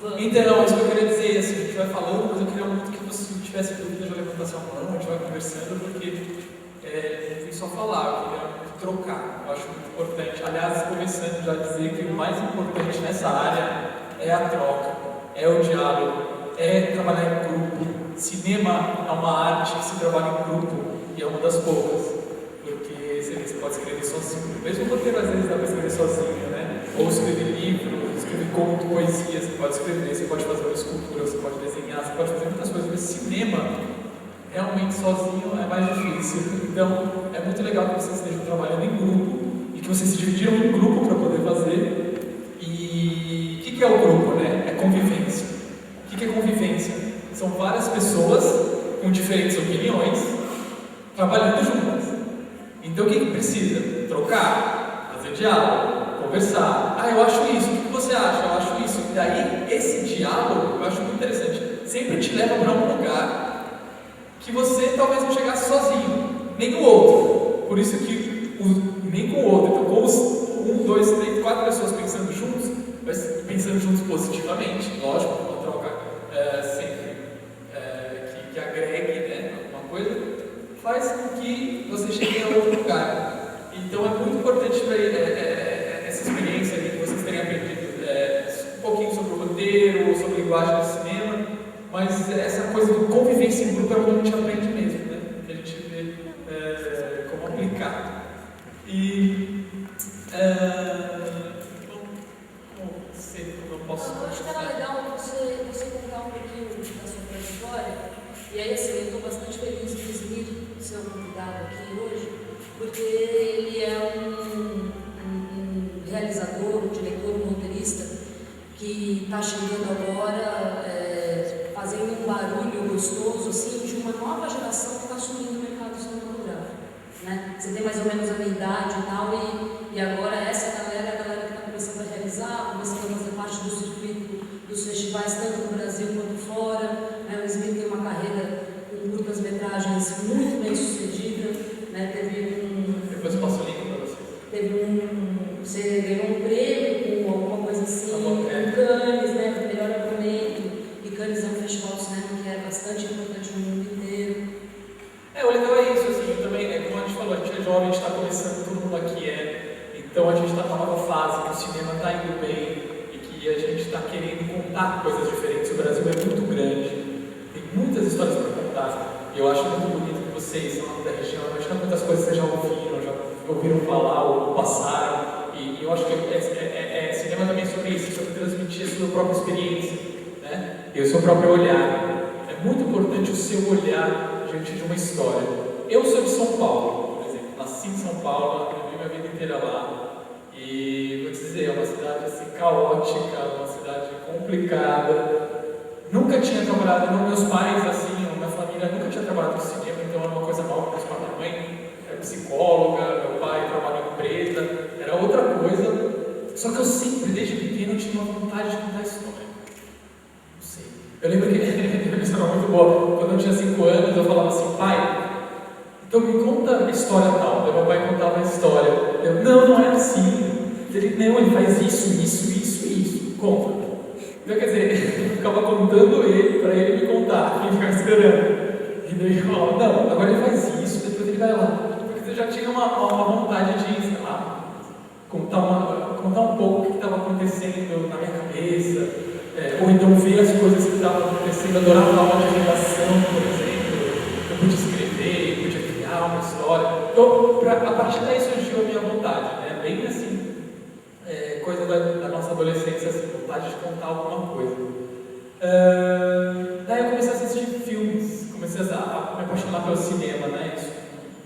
Então, isso que eu queria dizer, assim, a gente vai falando, mas eu queria muito que você tivesse dúvida, já levantasse a mão, a gente vai conversando, porque não vim só falar, eu queria muito trocar, eu acho muito importante. Aliás, começando já a dizer que o mais importante nessa área é a troca, é o diálogo, é trabalhar em grupo. Cinema é uma arte que se trabalha em grupo e é uma das poucas, porque você pode escrever sozinho, mesmo o roteiro às vezes dá para escrever sozinho, né? Ou escrever livro, escrever conto, poesia, você pode escrever, você pode fazer uma escultura, você pode desenhar, você pode fazer muitas coisas, mas cinema realmente sozinho é mais difícil. Então é muito legal que vocês estejam trabalhando em grupo e que vocês se dividiram em grupo para poder fazer. E o que é o grupo, né? É convivência. O que é convivência? São várias pessoas com diferentes opiniões trabalhando juntas. Então o que precisa? Trocar, fazer diálogo, conversar. Ah, eu acho isso, o que você acha? Eu acho isso. E daí, esse diálogo, eu acho muito interessante, sempre te leva para um lugar que você talvez não chegasse sozinho, nem com o outro. Por isso que nem com o outro. Então, com os 1, 2, 3, 4 pessoas pensando juntos, mas pensando juntos positivamente, lógico, uma troca sempre que agregue, né, alguma coisa, faz com que você chegue a outro lugar. Então é muito importante para essa experiência que vocês tenham aprendido um pouquinho sobre o roteiro, sobre a linguagem do cinema, mas essa coisa do convivência em grupo é onde a gente aprende mesmo, né? Que a gente vê como aplicar. E como eu posso eu acho que era legal você contar um pouquinho da sua trajetória. E aí, assim, eu estou bastante feliz, inclusive, de ser um convidado aqui hoje, porque ele é um realizador, um diretor, um roteirista que está chegando agora, fazendo um barulho gostoso, assim, de uma nova geração que está assumindo o mercado cinematográfico, né? Você tem mais ou menos a minha idade e tal, e agora essa galera é a galera que está começando a realizar, começando a fazer parte do circuito dos festivais, tanto no Brasil quanto fora. O Smith tem uma carreira com curtas-metragens muito bem sucedida, né? Depois eu passo o link para vocês. Você ganhou um prêmio com alguma coisa assim, com Cannes, né? Com o melhor argumento. E Cannes é um festival de cinema que é bastante importante no mundo inteiro. O legal é isso, assim, também, como a gente falou, a gente é jovem, a gente está começando, todo mundo aqui então a gente está numa nova fase, que o cinema está indo bem e que a gente está querendo contar coisas diferentes. O Brasil é muito grande, tem muitas histórias para contar, e eu acho muito bonito que vocês são da região, eu acho que muitas coisas vocês já ouviram falar ou passaram, e eu acho que cinema também é sobre isso, sobre transmitir a sua própria experiência, né? E o seu próprio olhar. É muito importante o seu olhar diante de uma história. Eu sou de São Paulo, por exemplo, nasci em São Paulo, vivi minha vida inteira lá, e vou te dizer, é uma cidade assim, caótica, uma cidade complicada. Nunca tinha trabalhado, meus pais, assim, minha família nunca tinha trabalhado com cinema, então era uma coisa nova. Meus pais, minha mãe era psicóloga, meu pai trabalhava em empresa, era outra coisa. Só que eu sempre, desde pequeno, tinha uma vontade de contar história. Não sei. Eu lembro que a história era muito boa. Quando eu tinha 5 anos, eu falava assim, pai, então me conta a história tal. Meu pai contava a história. Eu, não é assim. Ele faz isso. Conta. Então, quer dizer, eu ficava contando para ele me contar, e ficava esperando. E daí eu falava, não, agora ele faz isso, depois ele vai lá. Porque você já tinha uma vontade de, sei lá, contar um pouco o que estava acontecendo na minha cabeça, ou então ver as coisas que estavam acontecendo, adorar a aula de redação, por exemplo. Eu podia escrever, eu podia criar uma história. Então, a partir daí surgiu a minha vontade, né? Bem assim, coisa da nossa adolescência, assim, vontade de contar alguma coisa. Daí eu comecei a assistir filmes, comecei a me apaixonar pelo cinema, né? Isso,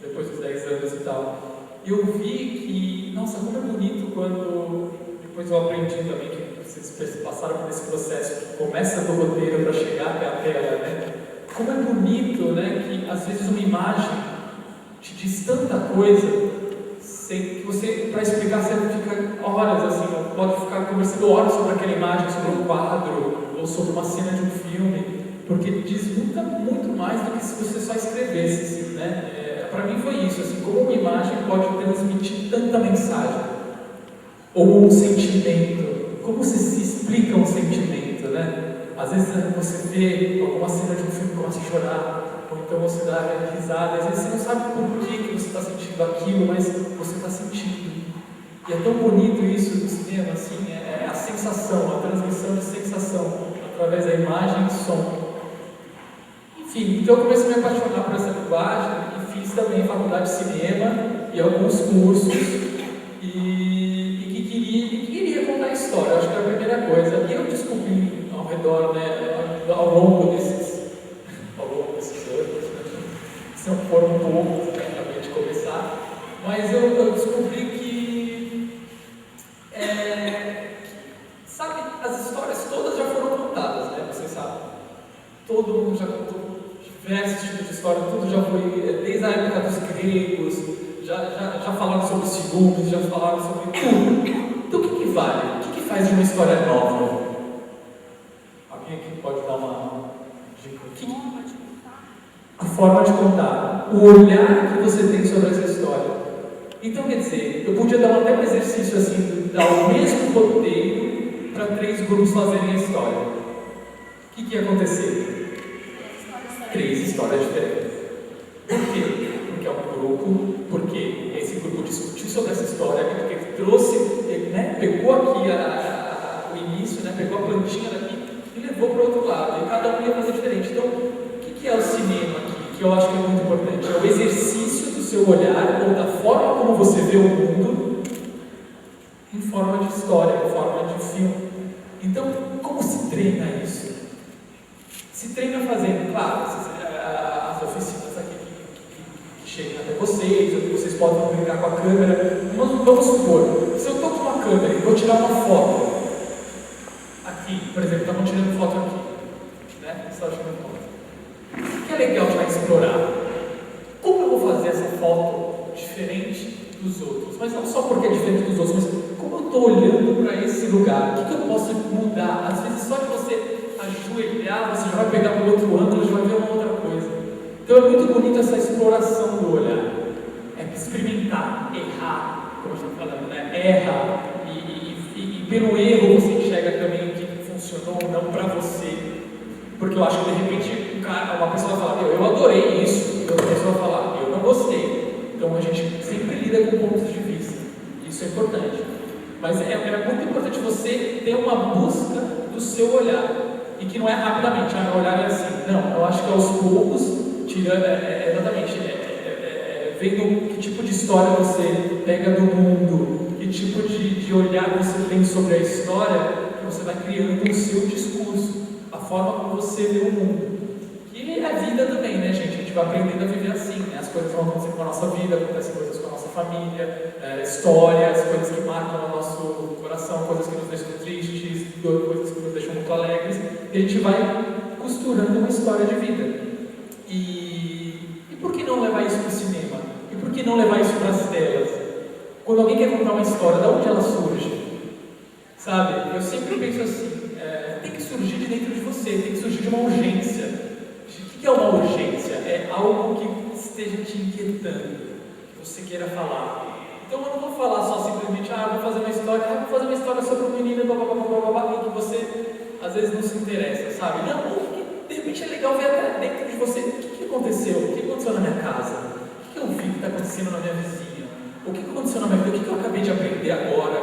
depois dos 10 anos e tal. E eu vi que, nossa, como é bonito quando, depois eu aprendi também que vocês passaram por esse processo que começa do roteiro para chegar até a tela, né? Como é bonito, né? Que às vezes uma imagem te diz tanta coisa, que você, para explicar, você fica horas assim, pode ficar conversando horas sobre aquela imagem, sobre um quadro ou sobre uma cena de um filme, porque diz muito mais do que se você só escrevesse, assim, né? Para mim foi isso, assim, como uma imagem pode transmitir tanta mensagem ou um sentimento. Como se explica um sentimento, né? Às vezes você vê alguma cena de um filme e começa a chorar, ou então você dá risada, às vezes você não sabe por que você está sentindo aquilo, mas você está sentindo. E é tão bonito isso do cinema, assim, é a sensação, a transmissão de sensação, através da imagem e som. Enfim, então eu comecei a me apaixonar por essa linguagem, e fiz também faculdade de cinema e alguns cursos, e que queria contar história, acho que era a primeira coisa. E eu descobri ao redor, né, ao longo desses anos, se não foram poucos, né, acabei de começar, mas eu descobri que, sabe, as histórias todas já foram contadas, né, vocês sabem, todo mundo já contou diversos tipos de história, tudo já foi, desde a época dos gregos, já falaram sobre ciúmes, já falaram sobre tudo. Então o que vale? O que faz de uma história nova? Alguém aqui pode dar uma dica? A forma de contar, o olhar que você tem sobre essa história. Então, quer dizer, eu podia dar até um exercício assim, dar o mesmo roteiro para 3 grupos fazerem a história. O que ia acontecer? 3 histórias diferentes. Por quê? Porque é um grupo, porque esse grupo discutiu sobre essa história, porque trouxe, né, pegou aqui o início, né, pegou a plantinha daqui e levou para o outro lado. E cada um ia fazer diferente. Então, o que é o cinema aqui? Que eu acho que é muito importante. É o exercício do seu olhar, ou da forma como você vê o mundo, em forma de história, em forma de filme. Então, como se treina isso? Se treina fazendo, claro, as oficinas aqui que chegam até vocês podem brincar com a câmera, mas vamos supor, se eu estou com uma câmera e vou tirar uma foto, aqui, por exemplo, estamos tirando foto aqui, né? Você está tirando foto. O que é legal já explorar? Como eu vou fazer essa foto diferente dos outros? Mas não só porque é diferente dos outros, mas como eu estou olhando para esse lugar, o que eu posso mudar? Às vezes só de você ajoelhar, você já vai pegar para o outro ângulo, já vai ver uma outra coisa. Então é muito bonito essa exploração do olhar. É experimentar, errar, como a gente está falando, né? Erra, e pelo erro você enxerga também o que funcionou ou não para você. Porque eu acho que de repente uma pessoa vai falar, eu adorei isso, e outra pessoa vai falar, eu não gostei. Então a gente sempre lida com pontos de vista. Isso é importante. Mas é muito importante você ter uma busca do seu olhar. E que não é rapidamente, meu olhar é assim. Não, eu acho que aos poucos, exatamente, vendo que tipo de história você pega do mundo, que tipo de olhar você tem sobre a história, que você vai criando o seu discurso, a forma como você vê o mundo. E a vida também, né, gente? A gente vai aprendendo a viver assim, né? As coisas vão acontecendo com a nossa vida, acontecem coisas com a nossa família, histórias, coisas que marcam o nosso coração, coisas que nos deixam tristes, coisas que nos deixam muito alegres, e a gente vai costurando uma história de vida. E por que não levar isso para o cinema? E por que não levar isso para as telas? Quando alguém quer contar uma história, de onde ela surge? Sabe? Eu sempre penso assim, tem que surgir de dentro de você, tem que surgir de uma urgência. O que é uma urgência? É algo que esteja te inquietando, que você queira falar. Então eu não vou falar só simplesmente, vou fazer uma história sobre um menino, e que você às vezes não se interessa, sabe? Não, de repente é legal ver até dentro de você o que aconteceu, o que aconteceu na minha casa, o que eu vi que está acontecendo na minha vizinha, o que aconteceu na minha vida, o que eu acabei de aprender agora,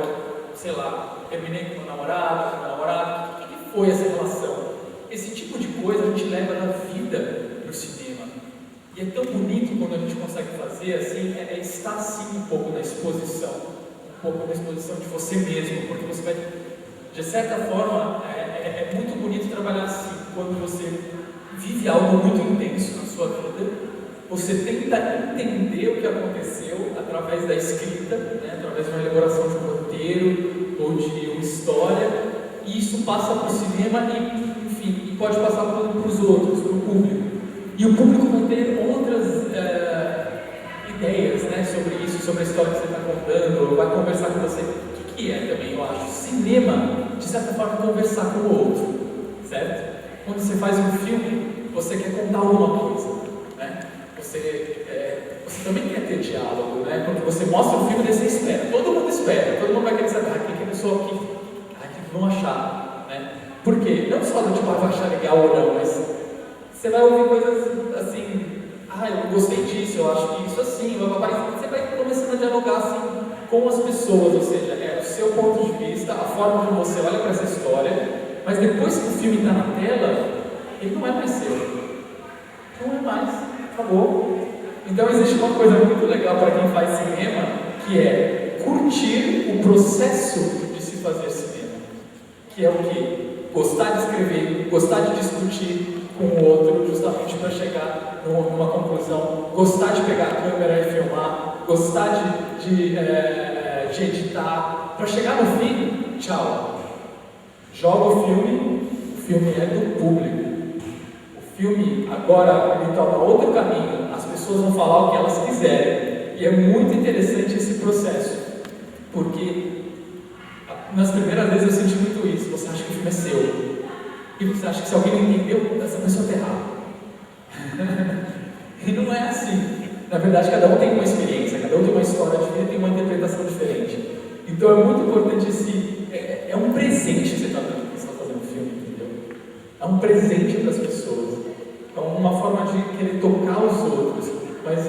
sei lá, terminei com meu namorado, o que foi essa relação? Esse tipo de coisa a gente leva da vida para o cinema. E é tão bonito quando a gente consegue fazer assim, estar assim um pouco na exposição de você mesmo, porque você vai, de certa forma, é muito bonito trabalhar assim, quando você vive algo muito intenso na sua vida, você tenta entender o que aconteceu através da escrita, né, através de uma elaboração de um roteiro ou de uma história, e isso passa para o cinema e pode passar para os outros, para o público. E o público vai ter outras ideias, né, sobre isso, sobre a história que você está contando, ou vai conversar com você. O que é também, eu acho? Cinema, de certa forma, conversar com o outro, certo? Quando você faz um filme, você quer contar alguma coisa, né? Você também quer ter diálogo, né? Quando você mostra o filme, você espera, todo mundo vai querer saber, quem que é a pessoa aqui, que vão achar, né? Por quê? Não só do tipo, vai achar legal ou não, mas você vai ouvir coisas assim, eu gostei disso, eu acho que isso assim, você vai começando a dialogar assim com as pessoas, ou seja, é o seu ponto de vista, a forma como você olha para essa história, mas depois que o filme está na tela, ele não é mais seu. Não é mais, acabou. Então existe uma coisa muito legal para quem faz cinema, que é curtir o processo de se fazer cinema. Que é o quê? Gostar de escrever, gostar de discutir com o outro, justamente para chegar numa conclusão, gostar de pegar a câmera e filmar, gostar de editar, para chegar no fim, tchau. Joga o filme é do público. O filme agora ele toma outro caminho, as pessoas vão falar o que elas quiserem. E é muito interessante esse processo, porque nas primeiras vezes eu senti muito isso. Você acha que o filme é seu, e você acha que se alguém não entendeu, essa pessoa está errada. E não é assim. Na verdade, cada um tem uma experiência, cada um tem uma história de vida, tem uma interpretação diferente. Então é muito importante é um presente que você está dando quando você está fazendo um filme, entendeu? É um presente para as pessoas. É uma forma de querer tocar os outros, mas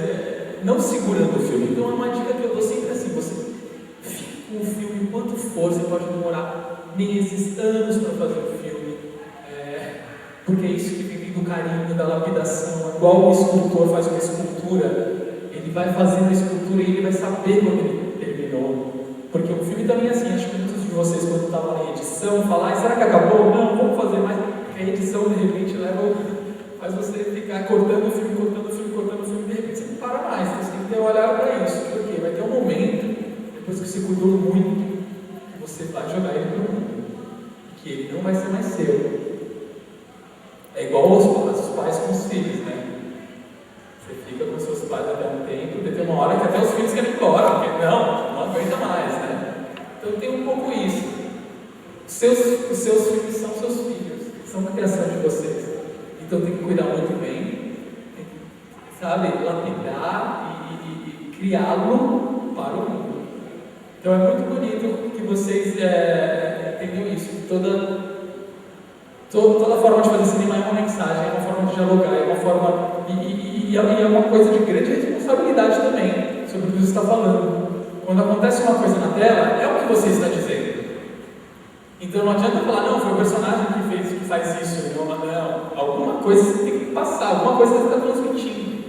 não segurando o filme. Então é uma dica que eu dou sempre assim: você fica com o filme quanto for, você pode demorar meses, anos para fazer o filme, porque é isso que vem do carinho, da lapidação. É igual o escultor faz uma escultura, ele vai fazendo a escultura e ele vai saber quando ele terminou. Porque o filme também é assim, acho que muitos de vocês, quando estavam na edição, falam: será que acabou? Não, vamos fazer mais. Porque a edição de repente faz você ficar cortando o filme, de repente você não para mais, você tem que ter um olhar para isso. Porque vai ter um momento, depois que você cuidou muito, que você vai jogar ele para o mundo, que ele não vai ser mais seu. É igual os pais com os filhos, né? Você fica com seus pais até um tempo, tem uma hora que até os filhos querem ir embora, porque não aguenta mais, né? Então tem um pouco isso. Os seus filhos são seus filhos, são a criação de vocês. Então tem que cuidar muito bem, tem que, sabe, lapidar e criá-lo para o mundo. Então é muito bonito que vocês entendam isso. Toda forma de fazer cinema é uma mensagem, é uma forma de dialogar, é uma forma. E é uma coisa de grande responsabilidade também, sobre o que você está falando. Quando acontece uma coisa na tela, é o que você está dizendo. Então não adianta falar: não, foi o personagem que faz isso, não. Alguma coisa você tem que passar, alguma coisa você está transmitindo.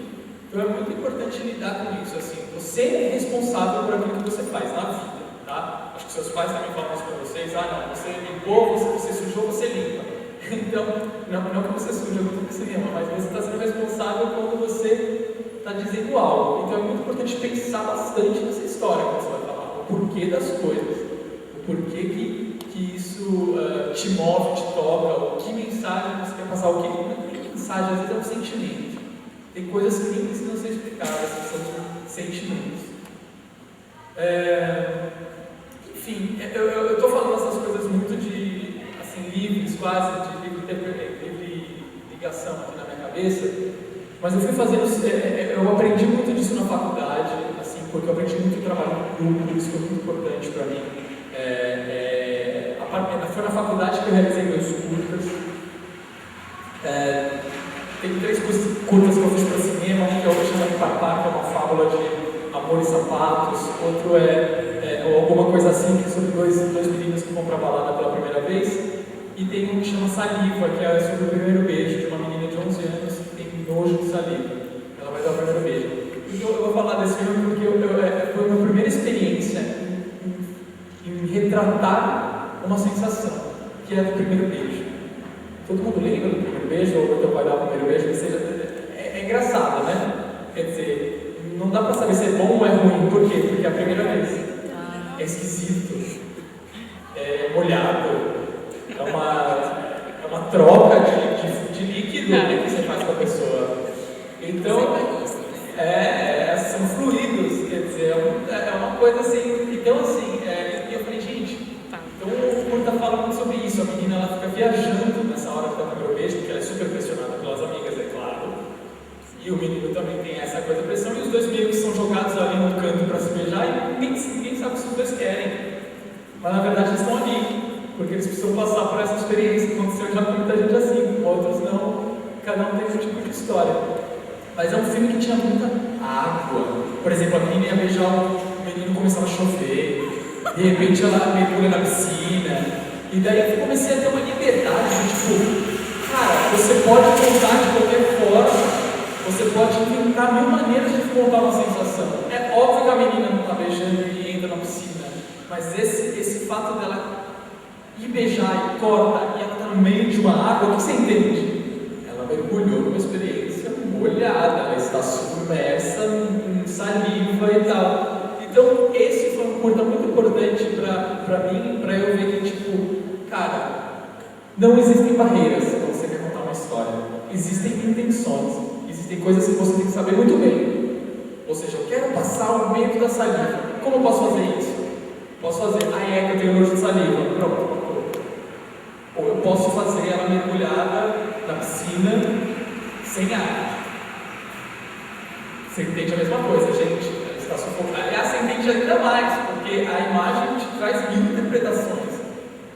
Então é muito importante lidar com isso. Assim, você é responsável por aquilo que você faz na vida, tá? Acho que seus pais também falam isso para vocês: não, você limpou, você sujou, você limpa. Então, não que você suja muito no cinema, mas você está sendo responsável quando você está dizendo algo. Então é muito importante pensar bastante nessa história quando você vai falar, o porquê das coisas, o porquê que isso te move, te toca, ou que mensagem você quer passar, que mensagem, às vezes é um sentimento. Tem coisas que nem precisam ser explicadas, que são sentimentos. Enfim, eu estou falando essas coisas muito livres, quase, de livre ligação aqui na minha cabeça, mas eu fui fazendo, eu aprendi muito disso na faculdade, assim, porque eu aprendi muito trabalho em grupo, isso foi muito importante para mim. Foi na faculdade que eu realizei meus curtas. Tem 3 curtas que eu fiz para cinema, um que é o Chama de Papá, que é uma fábula de amor e sapatos, outro ou alguma coisa assim, que é sobre dois meninos que vão para a balada pela primeira vez. E tem um que chama Saliva, que é sobre o primeiro beijo de uma menina de 11 anos que tem nojo de saliva. Ela vai dar o primeiro beijo. Então eu vou falar desse filme porque foi a minha primeira experiência em retratar uma sensação, que é a do primeiro beijo. Todo mundo lembra do primeiro beijo, ou então vai dar o primeiro beijo, é engraçado, né? Quer dizer, não dá pra saber se é bom ou é ruim. Por quê? Porque é a primeira vez. É esquisito, é molhado. É uma troca de líquido que você faz com a pessoa. Então, são fluidos, quer dizer, é uma coisa assim. Então, assim, eu falei: gente, então o curta fala muito sobre isso. A menina, ela fica viajando nessa hora que dá o primeiro beijo, porque ela é super pressionada pelas amigas, é claro. E o menino também tem essa coisa de pressão, e os dois meio que são jogados ali no canto para se beijar, e ninguém sabe se os dois querem. Mas na verdade eles estão ali. porque eles precisam passar por essa experiência. Aconteceu já com muita gente assim, com outros não, cada um tem um tipo de história. Mas é um filme que tinha muita água. Por exemplo, a menina ia beijar o menino, começava a chover, de repente ela mergulha na piscina, e daí eu comecei a ter uma liberdade, tipo, cara, você pode contar de qualquer forma, você pode inventar mil maneiras de contar uma sensação. É óbvio que a menina não está beijando e entra na piscina, mas esse fato dela ir beijar e corta, e ela está no meio de uma água, o que você entende? Ela mergulhou numa experiência molhada, ela está submersa em saliva e tal. Então, esse foi um curta muito importante para mim, para eu ver que, tipo, cara, não existem barreiras quando você quer contar uma história, existem intenções. Existem coisas que você tem que saber muito bem. Ou seja, eu quero passar o medo da saliva. Como eu posso fazer isso? Posso fazer, que eu tenho nojo de saliva. Pronto. Ou eu posso fazer ela mergulhada na piscina sem ar. Você entende a mesma coisa, gente? Ela está sufocada. Aliás, você entende ainda mais, porque a imagem te traz mil interpretações.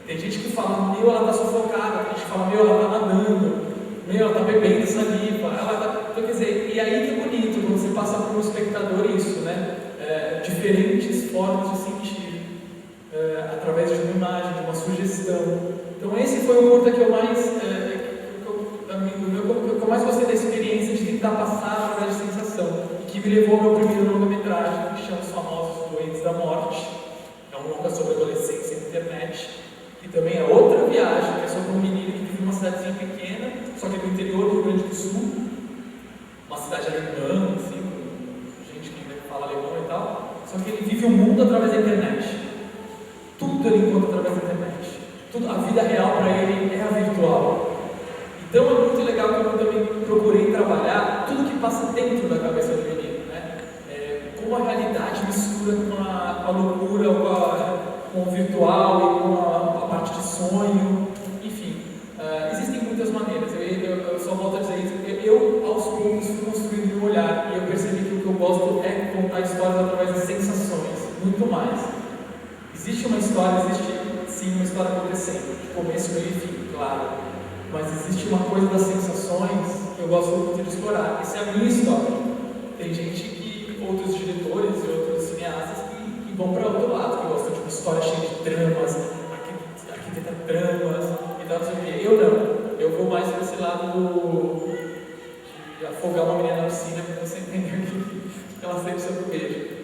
Tem gente que fala, meu, ela está sufocada. Tem gente que fala, meu, ela está nadando. Meu, ela está bebendo saliva, então, quer dizer, e aí que é bonito quando você passa para um espectador isso, né? Diferentes formas de sentir, através de uma imagem, de uma sugestão. Então esse foi o curta que eu mais, que eu mais gostei da experiência de tentar passar através de sensação, e que me levou ao meu primeiro longa-metragem, que chama Os Famosos Doentes da Morte. É um longa sobre adolescência na internet. E também é outra viagem, que é sobre um menino que vive numa cidadezinha pequena, só que é do interior do Rio Grande do Sul, uma cidade alemã, assim, gente que fala alemão e tal, só que ele vive o mundo através da internet. Tudo ele encontra através da internet. Tudo, a vida real para ele é a virtual. Então é muito legal que eu também procurei trabalhar tudo que passa dentro da cabeça do menino, né? Como a realidade mistura com a loucura, com o virtual e com a parte de sonho, enfim, existem muitas maneiras. Eu só volto a dizer isso, porque eu aos poucos fui construindo meu olhar e eu percebi que o que eu gosto é contar histórias através de sensações, muito mais. Existe uma história, existe sim uma história acontecendo, de começo, meio e fim, claro, mas existe uma coisa das sensações que eu gosto muito de explorar. Essa é a minha história. Tem gente outros diretores e outros cineastas que vão para outro lado, que gostam de uma história cheia de tramas, arquiteta tramas e tal, não sei o quê. Eu não. Eu vou mais para esse lado de afogar uma menina na piscina para você entender que ela sempre se beijo.